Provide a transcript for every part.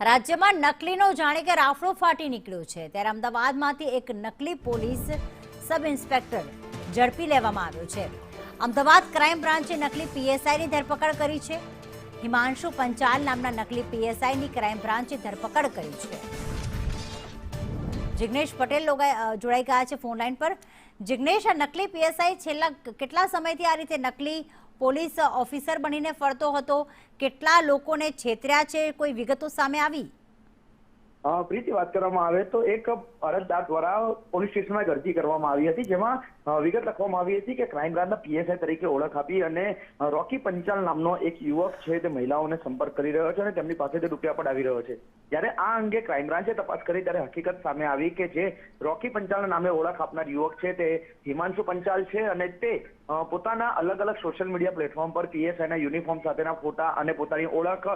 રાજ્યમાં નકલીનો જાણે કે રાફડો ફાટી નીકળ્યો છે ત્યારે અમદાવાદમાંથી એક નકલી પોલીસ સબ ઇન્સ્પેક્ટર ઝડપી લેવામાં આવ્યો છે। અમદાવાદ ક્રાઇમ બ્રાન્ચે નકલી પીએસઆઈની ધરપકડ કરી છે। હિમાંશુ પંચાલ નામના નકલી પીએસઆઈની ક્રાઇમ બ્રાન્ચે ધરપકડ કરી છે। જિગ્નેશ પટેલ જોડાઈ ગયા છે ફોન લાઈન પર। જિગ્નેશ, આ નકલી પીએસઆઈ છેલ્લા કેટલા સમયથી આ રીતે નકલી પોલીસ ઓફિસર બનીને ફરતો હતો? કેટલા લોકોને છેતર્યા છે? કોઈ વિગતો સામે આવી? પ્રીતિ, વાત કરવામાં આવે તો એક અરજદાર દ્વારા પોલીસ સ્ટેશનમાં અરજી કરવામાં આવી હતી, જેમાં વિગત લખવામાં આવી હતી કે ક્રાઇમ બ્રાન્ચના પીએસઆઈ તરીકે ઓળખ આપી અને રોકી પંચાલ નામનો એક યુવક છે તે મહિલાઓને સંપર્ક કરી રહ્યો છે અને તેમની પાસેથી રૂપિયા પડાવી રહ્યો છે। જ્યારે આ અંગે ક્રાઇમ બ્રાન્ચે તપાસ કરી ત્યારે હકીકત સામે આવી કે જે રોકી પંચાલ નામે ઓળખ આપનાર યુવક છે તે હિમાંશુ પંચાલ છે અને તે પોતાના અલગ અલગ સોશિયલ મીડિયા પ્લેટફોર્મ પર પીએસઆઈના યુનિફોર્મ સાથેના ફોટા અને પોતાની ઓળખ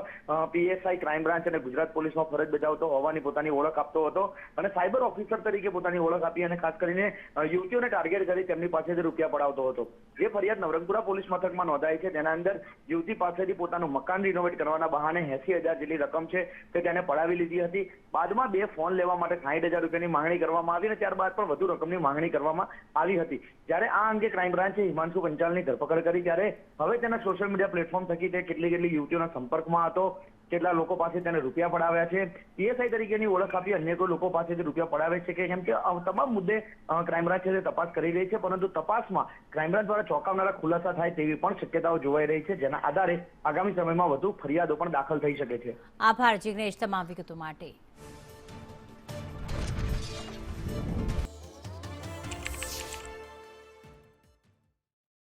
પીએસઆઈ ક્રાઇમ બ્રાન્ચ અને ગુજરાત પોલીસમાં ફરજ બજાવતો હોવાની પોતાની ઓળખ આપતો હતો અને સાયબર ઓફિસર તરીકે પોતાની ઓળખ આપી અને ખાસ કરીને યુવતીઓને ટાર્ગેટ કરી તેમની પાસેથી રૂપિયા પડાવતો હતો। જે ફરિયાદ નવરંગપુરા પોલીસ મથકમાં નોંધાઈ છે તેના અંદર યુવતી પાસેથી પોતાનું મકાન રિનોવેટ કરવાના બહાને 80,000 જેટલી રકમ છે તે તેને પડાવી લીધી હતી। બાદમાં 2 ફોન લેવા માટે 60,000 રૂપિયાની માંગણી કરવામાં આવી અને ત્યારબાદ પણ વધુ રકમની માંગણી કરવામાં આવી હતી। જ્યારે આ અંગે ક્રાઇમ બ્રાન્ચે હિમાંશુ પંચાલની ધરપકડ કરી ત્યારે હવે તેના સોશિયલ મીડિયા પ્લેટફોર્મ થકી તે કેટલી યુવતીઓના સંપર્કમાં હતો, કેટલા લોકો પાસે તેને રૂપિયા પડાવ્યા છે, પીએસઆઈ તરીકેની ઓળખ આપી અન્ય કોઈ લોકો પાસેથી રૂપિયા પડાવે છે કે કેમ કે તમામ મુદ્દે ક્રાઇમ બ્રાન્ચ તપાસ કરી રહી છે, પરંતુ તપાસમાં ક્રાઇમ બ્રાન્ચ દ્વારા ચોંકાવનારા ખુલાસા થાય તેવી પણ શક્યતાઓ જોવાઈ રહી છે, જેના આધારે આગામી સમયમાં વધુ ફરિયાદો પણ દાખલ થઈ શકે છે। આભાર જિગ્નેશ તમામ વિગતો માટે।